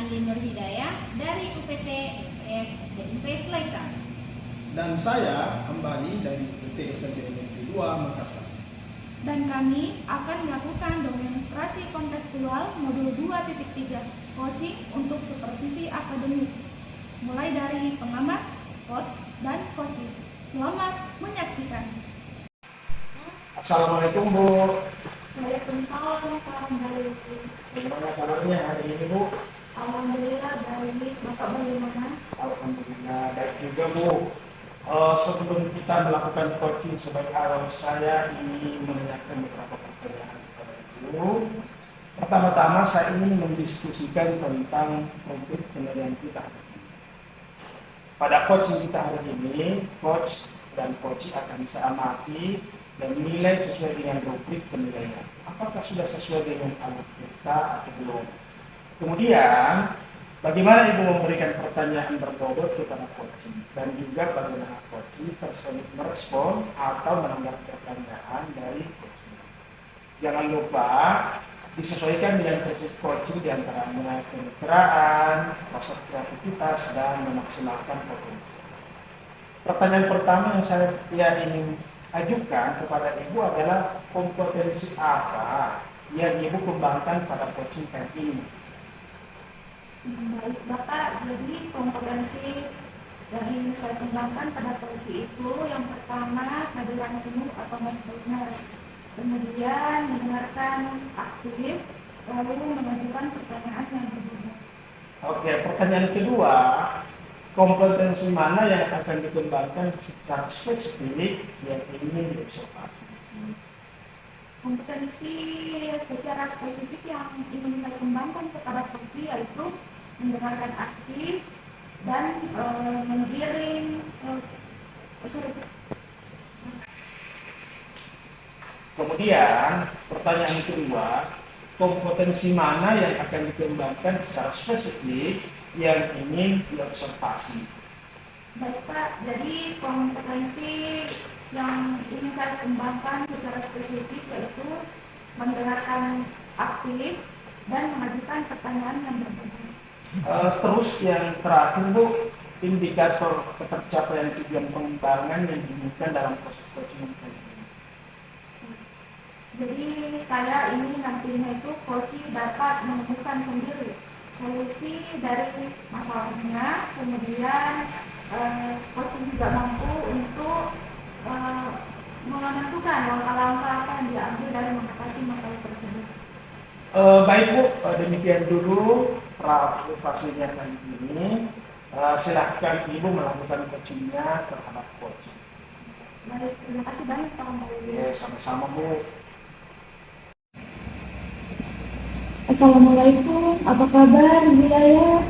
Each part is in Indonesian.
Andi Nur Hidayah dari UPT SPF SDMP Seleka. Dan saya Ambani dari UPT SDMP 2 Makassar. Dan kami akan melakukan demonstrasi kontekstual modul 2.3 coaching untuk supervisi akademik, mulai dari pengamat, coach, dan coaching. Selamat menyaksikan. Assalamualaikum Bu. Waalaikumsalam warahmatullahi wabarakatuh. Bagaimana kabarnya hari ini Bu? Alhamdulillah baik. Bapak bagaimana? Alhamdulillah baik juga Bu. Sebelum kita melakukan coaching sebagai awal, saya ingin menanyakan beberapa pertanyaan kepada Ibu. Pertama-tama saya ingin mendiskusikan tentang topik penilaian kita. Pada coaching kita hari ini, coach dan coachee akan bisa amati dan menilai sesuai dengan rubrik penilaian. Apakah sudah sesuai dengan alur kita atau belum? Kemudian, bagaimana Ibu memberikan pertanyaan berbobot kepada coaching, dan juga bagaimana coaching tersebut merespon atau menanggapi pertanyaan dari coaching. Jangan lupa disesuaikan dengan prinsip coaching diantaranya kemitraan, proses kreativitas, dan memaksimalkan potensi. Pertanyaan pertama yang saya ingin ajukan kepada Ibu adalah kompetensi apa yang Ibu kembangkan pada coaching kali ini? Baik Bapak, jadi kompetensi yang ingin saya kembangkan pada coaching itu yang pertama hadiran penuh atau mindfulness, kemudian mendengarkan aktif, lalu mengajukan pertanyaan yang berbeda. Oke, pertanyaan kedua, kompetensi mana yang akan dikembangkan secara spesifik yang ingin diobservasi? Kompetensi secara spesifik yang ingin saya kembangkan kepada coaching yaitu mendengarkan aktif dan menggiring Kemudian pertanyaan kedua, kompetensi mana yang akan dikembangkan secara spesifik yang ingin diobservasi? Baik Pak, jadi kompetensi yang ingin saya kembangkan secara spesifik yaitu mendengarkan aktif dan mengajukan pertanyaan yang berbeda. Terus yang terakhir Bu, indikator ketercapaian tujuan pengembangan yang diinginkan dalam proses coaching ini. Jadi saya ini nantinya itu coaching dapat menemukan sendiri solusi dari masalahnya, kemudian coaching juga mampu untuk menentukan langkah-langkah apa yang diambil dalam mengatasi masalah tersebut. Baik Bu, demikian dulu pra-observasinya kali ini. Silahkan Ibu melakukan coachingnya terhadap coaching. Baik, terima kasih banyak Pak Mbak. Sama-sama Bu. Assalamualaikum, apa kabar Ibu Yaya?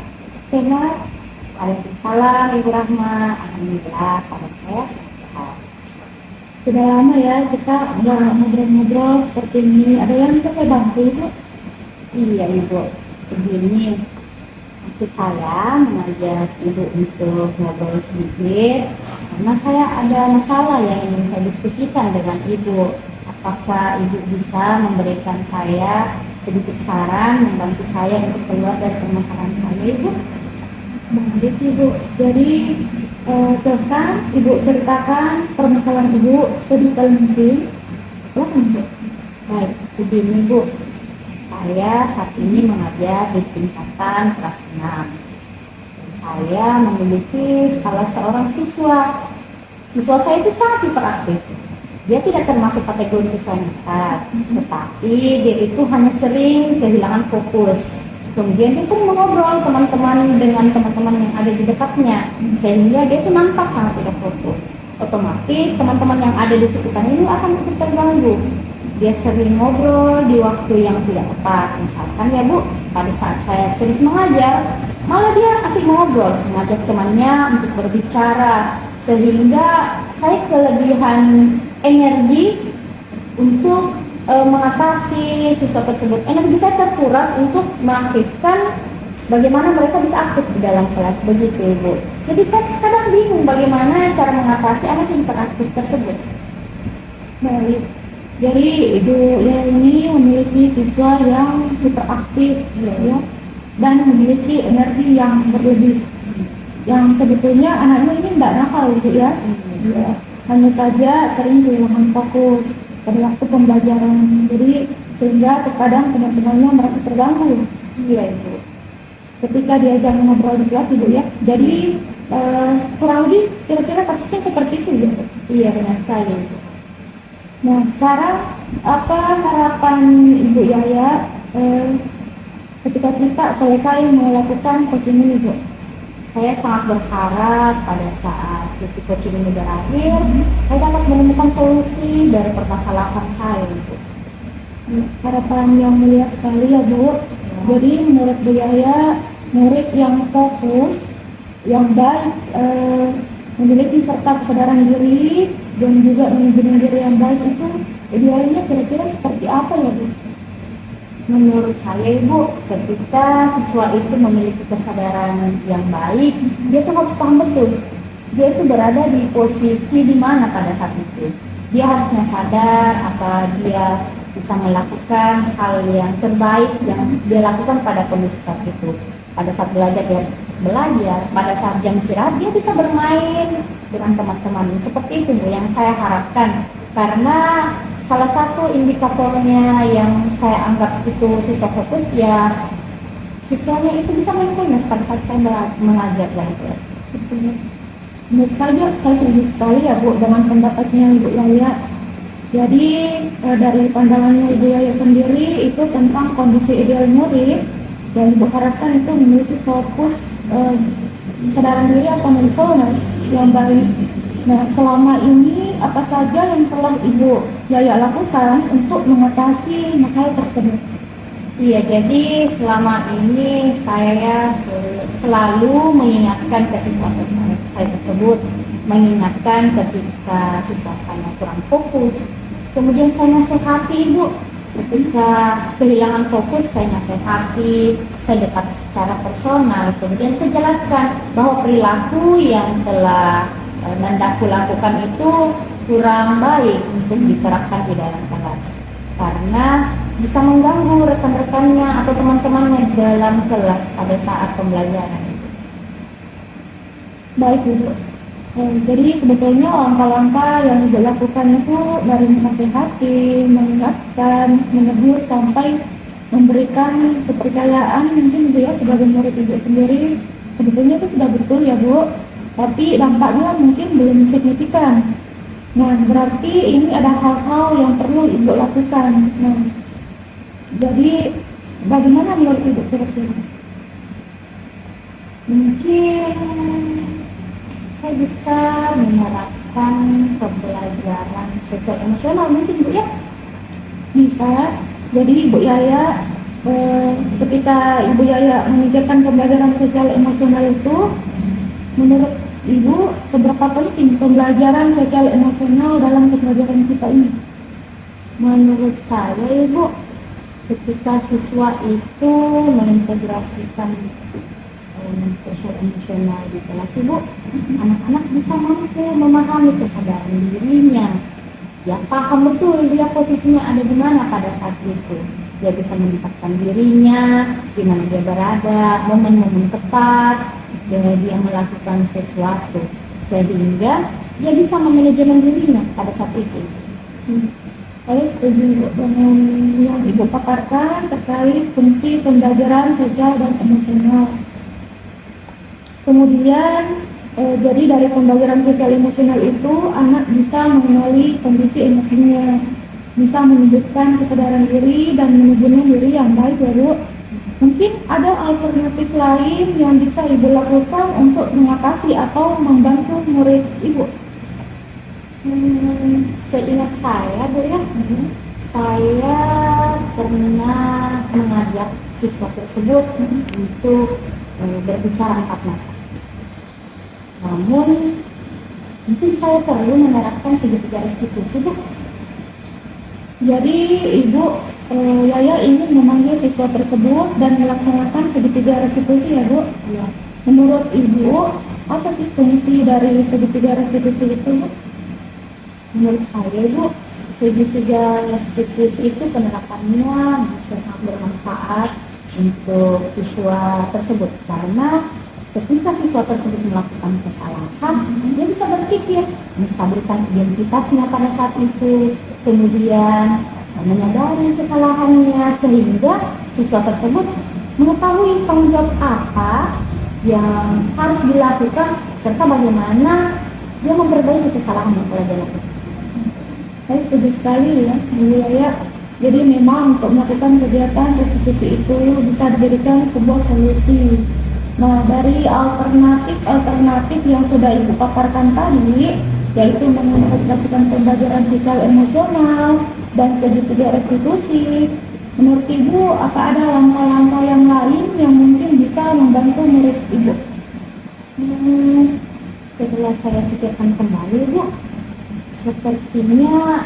Sehat? Waalaikumsalam Ibu Rahma. Alhamdulillah, kabar saya sehat. Sudah lama ya kita nggak ngobrol-ngobrol seperti ini. Ada yang bisa saya bantu Ibu? Iya Ibu, begini. Maksud saya mengajak Ibu untuk ngobrol sedikit karena saya ada masalah yang ingin saya diskusikan dengan Ibu. Apakah Ibu bisa memberikan saya sedikit saran, membantu saya untuk keluar dari permasalahan saya Ibu? Baik Ibu, jadi serta Ibu ceritakan permasalahan Ibu sedetail mungkin. Silakan Ibu. Baik, begini Bu, saya saat ini mengajar di tingkatan kelas 6. Dan saya memiliki salah seorang siswa. Siswa saya itu sangat hiperaktif. Dia tidak termasuk kategori siswa nekat, tetapi dia itu hanya sering kehilangan fokus. Kemudian dia sering mengobrol teman-teman dengan teman-teman yang ada di dekatnya, sehingga dia itu nampak sangat tidak fokus. Otomatis teman-teman yang ada di sekitarnya itu akan ikut terganggu. Dia sering ngobrol di waktu yang tidak tepat. Misalkan ya Bu, pada saat saya serius mengajar, malah dia asik ngobrol, mengajak temannya untuk berbicara, sehingga saya kelebihan energi untuk mengatasi siswa tersebut. Energi saya terkuras untuk mengaktifkan bagaimana mereka bisa aktif di dalam kelas, begitu Ibu. Jadi saya kadang bingung bagaimana cara mengatasi anak yang interaktif tersebut. Baik, jadi Ibu ya ini memiliki siswa yang hiperaktif ya. dan memiliki energi yang berlebih. Yang sebetulnya anaknya ini tidak nakal Bu ya. Ya, hanya saja sering kehilangan fokus pada waktu pembelajaran. Jadi sehingga terkadang teman-temannya merasa terganggu. Iya Ibu. Ketika diajak ngobrol di kelas Ibu ya. Jadi kurang lebih kira-kira kasusnya seperti itu ya. Iya benar sekali Ibu. Nah sekarang apa harapan Ibu Yaya ketika kita selesai melakukan coaching ini Bu? Saya sangat berharap pada saat sesi coaching ini berakhir, saya dapat menemukan solusi dari permasalahan saya Bu. Harapan yang mulia sekali ya Bu. Jadi menurut Bu Yaya, murid yang fokus, yang baik, memiliki serta kesadaran diri dan juga manajemen diri yang baik itu idealnya kira-kira seperti apa ya Bu? Menurut saya Ibu, ketika siswa itu memiliki kesadaran yang baik, dia tuh harus paham betul dia itu berada di posisi di mana pada saat itu. Dia harusnya sadar apa dia bisa melakukan hal yang terbaik yang dia lakukan pada kondisi saat itu. Pada saat belajar dia harus belajar, pada saat jam istirahat dia bisa bermain dengan teman-teman. Seperti itu Bu yang saya harapkan, karena salah satu indikatornya yang saya anggap itu siswa fokus ya siswanya itu bisa mindfulness pada saat saya mengajar dalam kelas. Menurut saya setuju sekali ya Bu dengan pendapatnya Ibu Yaya. Jadi dari pandangannya Ibu Yaya sendiri itu tentang kondisi ideal murid dan Ibu harapkan itu memiliki fokus kesadaran diri atau mindfulness yang baik. Nah, selama ini apa saja yang telah Ibu Yaya lakukan untuk mengatasi masalah tersebut? Iya, jadi selama ini saya selalu mengingatkan ke siswa saya tersebut, mengingatkan ketika siswa saya kurang fokus. Kemudian saya nasihati Ibu, ketika kehilangan fokus saya nasihati, saya dekat secara personal. Kemudian saya jelaskan bahwa perilaku yang telah Nandaku lakukan itu kurang baik untuk diterapkan di dalam kelas karena bisa mengganggu rekan-rekannya atau teman-temannya dalam kelas pada saat pembelajaran. Baik Ibu. Jadi sebetulnya langkah-langkah yang Ibu lakukan itu dari menasihati, mengingatkan, menegur sampai memberikan kepercayaan mungkin Ibu ya sebagai murid Ibu sendiri sebetulnya itu sudah betul ya Bu. Tapi dampaknya mungkin belum signifikan. Nah, berarti ini ada hal-hal yang perlu Ibu lakukan. Nah, jadi bagaimana menurut Ibu kira-kira? Mungkin saya bisa menerapkan pembelajaran sosial emosional mungkin Bu ya? Bisa. Jadi Ibu Yaya ketika Ibu Yaya memikirkan pembelajaran sosial emosional itu menurut Ibu, seberapa penting pembelajaran sosial emosional dalam pembelajaran kita ini? Menurut saya, Ibu, ketika siswa itu mengintegrasikan sosial emosional di kelas Ibu, anak-anak bisa mampu memahami kesadaran dirinya. Ya, paham betul dia posisinya ada di mana pada saat itu. Dia bisa menempatkan dirinya, di mana dia berada, momen-momen tepat, dia melakukan sesuatu sehingga dia bisa memanajemen dirinya pada saat itu. Saya setuju dengan yang Ibu paparkan terkait fungsi pembelajaran sosial dan emosional. Kemudian jadi dari pembelajaran sosial emosional itu anak bisa mengenali kondisi emosinya, bisa menunjukkan kesadaran diri dan manajemen diri yang baik ya Bu. Mungkin ada alternatif lain yang bisa Ibu lakukan untuk mengatasi atau membantu murid Ibu. Seingat saya Bu ya, saya pernah mengajak siswa tersebut untuk berbicara empat mata. Namun mungkin saya perlu menerapkan segitiga restitusi Bu. Jadi Ibu Yaya ingin memanggil siswa tersebut dan melaksanakan segitiga restitusi ya Bu. Ya. Menurut Ibu, apa sih fungsi dari segitiga restitusi itu Bu? Menurut saya Bu, segitiga restitusi itu penerapannya bisa sangat bermanfaat untuk siswa tersebut, karena ketika siswa tersebut melakukan kesalahan, dia bisa berpikir, menstabilkan identitasnya pada saat itu, kemudian menyadari kesalahannya, sehingga siswa tersebut mengetahui tanggung jawab apa yang harus dilakukan serta bagaimana dia memperbaiki kesalahan yang telah dilakukan. Saya setuju sekali ya, Bu Yaya. Jadi memang untuk melakukan kegiatan restitusi itu bisa diberikan sebuah solusi. Nah, dari alternatif yang sudah Ibu paparkan tadi, yaitu mengintegrasikan pembelajaran sosial emosional dan segitiga restitusi, menurut Ibu apa ada langkah-langkah yang lain yang mungkin bisa membantu murid Ibu? Setelah saya pikirkan kembali, Bu, sepertinya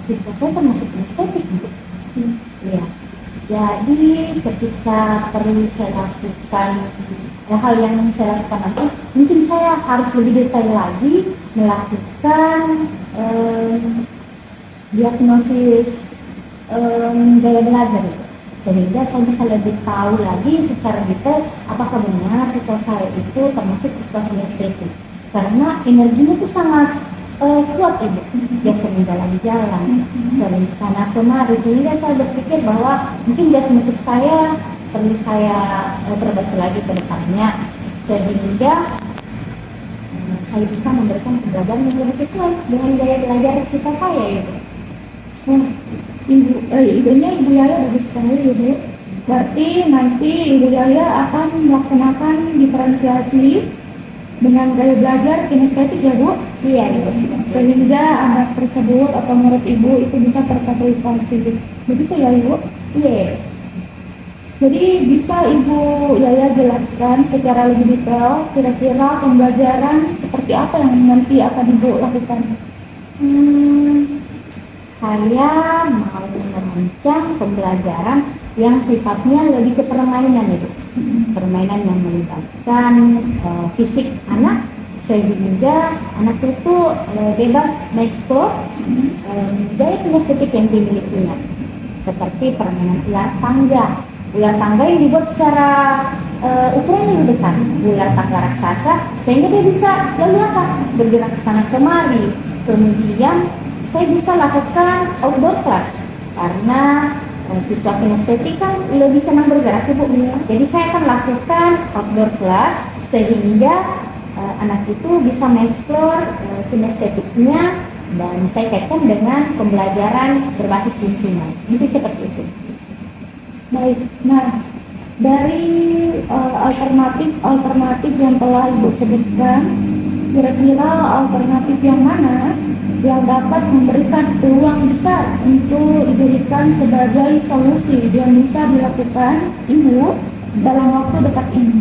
siswa saya termasuk estetik, Bu. Ya. Jadi ketika perlu saya lakukan hal yang saya lakukan nanti, mungkin saya harus lebih detail lagi melakukan diagnosis gaya belajar, sehingga saya bisa lebih tahu lagi secara detail apakah benar siswa saya itu termasuk siswa kinestetik, karena energinya itu sangat kuat, Ibu. Dia sering jalan-jalan, sering sana kemari, sehingga saya berpikir bahwa mungkin dia semetik saya perlu saya perbaiki lagi ke depannya, sehingga saya bisa memberikan pembelajaran yang lebih sesuai dengan gaya belajar siswa saya, Ibu. Idenya Ibu Yaya bagus sekali, Ibu. Berarti nanti Ibu Yaya akan melaksanakan diferensiasi dengan gaya belajar kinestetik ya, Bu? Iya, Ibu. Sehingga anak tersebut atau murid Ibu itu bisa terfasilitasi. Begitu ya, Ibu? Iya. Jadi bisa Ibu Yaya jelaskan secara lebih detail kira-kira pembelajaran seperti apa yang nanti akan Ibu lakukan? Saya mau merancang pembelajaran yang sifatnya lebih ke permainan, Ibu. Permainan yang melibatkan fisik anak, sehingga anak itu bebas mengeksplor gaya kinestetik yang dimilikinya, seperti permainan ular tangga. Ular tangga yang dibuat secara ukuran yang besar, ular tangga raksasa, sehingga dia bisa leluasa bergerak ke sana kemari. Kemudian saya bisa lakukan outdoor class, karena siswa kinestetik kan lebih senang bergerak, Ibu. Jadi saya akan lakukan outdoor class sehingga anak itu bisa mengeksplor kinestetiknya, dan saya kaitkan dengan pembelajaran berbasis lingkungan. Jadi seperti itu. Baik, nah dari alternatif yang telah Ibu sebutkan, kira-kira alternatif yang mana yang dapat memberikan peluang besar untuk diberikan sebagai solusi yang bisa dilakukan Ibu dalam waktu dekat ini?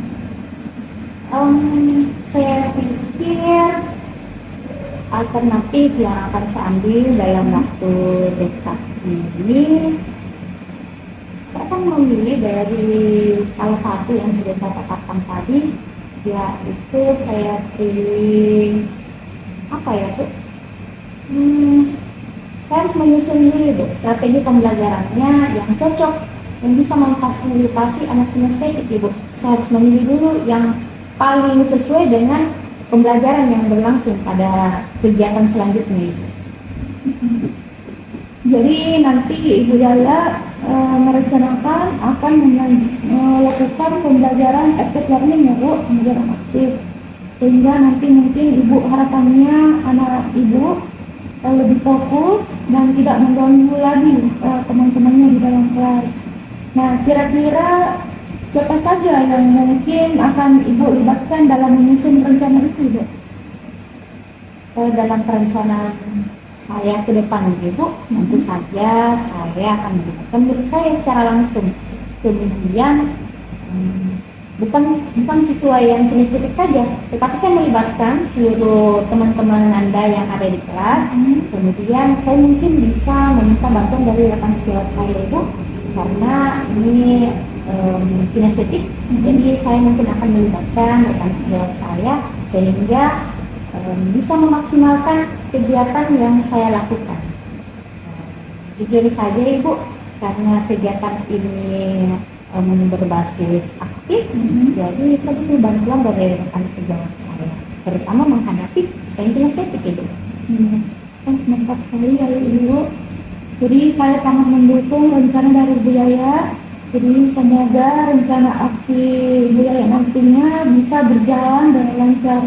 Saya pikir alternatif yang akan saya ambil dalam waktu dekat ini, saya akan memilih dari salah satu yang sudah saya katakan tadi, yaitu saya pilih apa ya, Bu? Saya harus menyusun dulu, Bu, strategi pembelajarannya yang cocok, yang bisa memfasilitasi anak kinestetik, Ibu. Saya harus memilih dulu yang paling sesuai dengan pembelajaran yang berlangsung pada kegiatan selanjutnya, Ibu. Jadi nanti Ibu Yaya merencanakan akan melakukan pembelajaran active learning ya, Bu, pembelajaran aktif, sehingga nanti mungkin Ibu harapannya anak Ibu lebih fokus dan tidak mengganggu lagi teman-temannya di dalam kelas. Nah, kira-kira siapa saja yang mungkin akan Ibu libatkan dalam menyusun rencana itu, Bu? Dalam perencanaan saya ke depan, Ibu, tentu saja saya akan melibatkan murid saya secara langsung. Kemudian bukan siswa yang kinestetik saja, tetapi saya melibatkan seluruh teman-teman Anda yang ada di kelas. Kemudian saya mungkin bisa meminta bantuan dari rekan sejawat saya, Ibu, karena ini kinestetik, jadi saya mungkin akan melibatkan rekan sejawat saya sehingga bisa memaksimalkan kegiatan yang saya lakukan. Jujur saja, Ibu, karena kegiatan ini berbasis aktif. Jadi saya butuh bantuan dari rekan sejawat saya, terutama menghadapi scientific itu. Mantap sekali ya Ibu. Jadi saya sangat mendukung rencana dari Bu Yaya. Jadi semoga rencana aksi Bu Yaya nantinya bisa berjalan dengan lancar.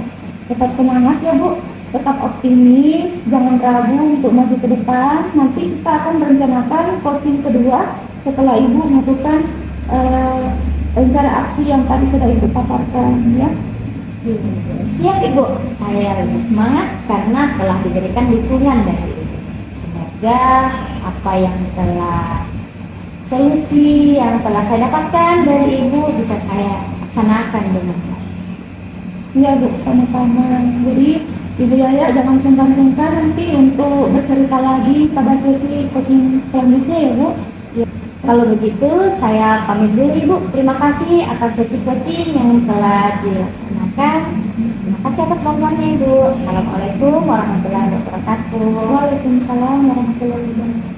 Tetap semangat ya Bu, tetap optimis, jangan ragu untuk maju ke depan. Nanti kita akan merencanakan coaching kedua setelah Ibu melakukan rencana aksi yang tadi sudah Ibu paparkan ya. Siap Ibu, saya lebih semangat karena telah diberikan dukungan dari Ibu. Semoga apa yang solusi yang telah saya dapatkan dari Ibu bisa saya laksanakan dengan baik. Iya Bu, sama-sama. Jadi Ibu Yaya jangan sungkan-sungkan nanti untuk bercerita lagi pada sesi coaching selanjutnya ya Bu. Kalau begitu, saya pamit dulu Ibu. Terima kasih atas sesi coaching yang telah dilaksanakan. Terima kasih atas bantuannya Ibu. Assalamualaikum warahmatullahi wabarakatuh. Waalaikumsalam warahmatullahi wabarakatuh.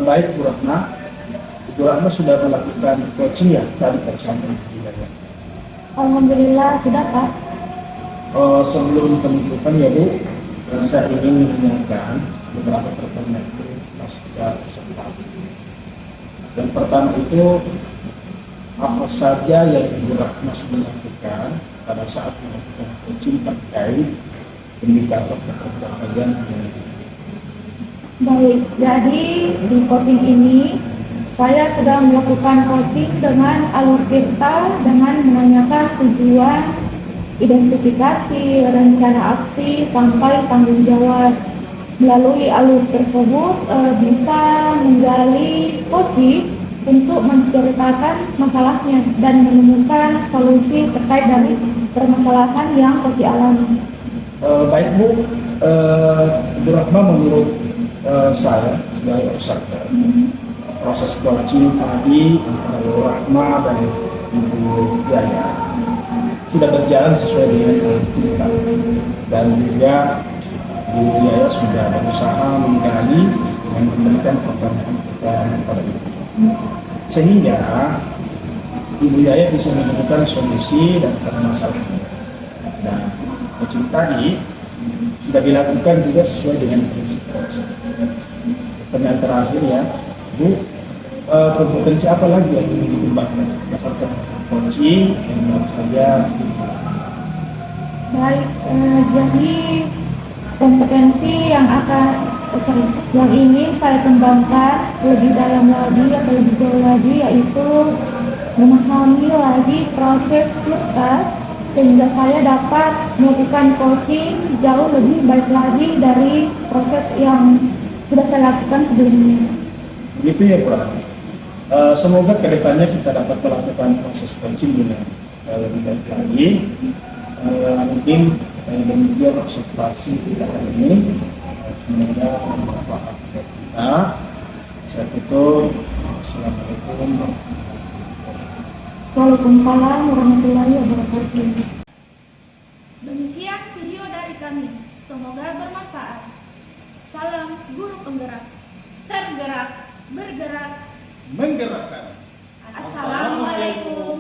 Baik Bu Rahma. Bu Rahma sudah melakukan coaching ya tadi bersama Ibu Yaya. Alhamdulillah sudah Pak. Sebelum penutupan ya Bu, saya ingin menanyakan beberapa pertanyaan itu pasca presentasi. Yang pertama itu, apa saja yang Ibu Rahma sudah lakukan pada saat melakukan coaching terkait indikator ketercapaian yang Baik, jadi di coaching ini saya sedang melakukan coaching dengan alur kita dengan menanyakan tujuan, identifikasi, rencana aksi, sampai tanggung jawab. Melalui alur tersebut bisa menggali coaching untuk menceritakan masalahnya dan menemukan solusi terkait dari permasalahan yang coaching alami. baik Bu, Bu Rahma menurut saya sebagai observer, proses coaching tadi antara Bu Rahma dan Ibu Yaya sudah berjalan sesuai dengan alur kita, dan juga Bu Yaya sudah berusaha menggali dan memberikan pertanyaan kepada Ibu, sehingga Ibu Yaya bisa menemukan solusi dan permasalahan. Dan coaching tadi sudah dilakukan juga sesuai dengan prinsip coaching. Pertanyaan terakhir ya, Bu, kompetensi apa lagi yang ingin dikembangkan berdasarkan hasil coaching yang baru saja? Baik, jadi kompetensi yang ingin saya kembangkan lebih dalam lagi atau lebih jauh lagi yaitu memahami lagi proses kita sehingga saya dapat melakukan coaching jauh lebih baik lagi dari proses yang sudah saya lakukan sebelumnya. Begitu ya Bu. Semoga kedepannya kita dapat melakukan proses coaching dengan lebih baik lagi. Mungkin demikian observasi kita kali ini. Semoga bermanfaat buat kita. Saya tutup. Assalamualaikum warahmatullahi wabarakatuh. Waalaikumsalam warahmatullahi wabarakatuh. Demikian video dari kami. Semoga bermanfaat. Salam guru penggerak. Tergerak, bergerak, Menggerakkan. Assalamualaikum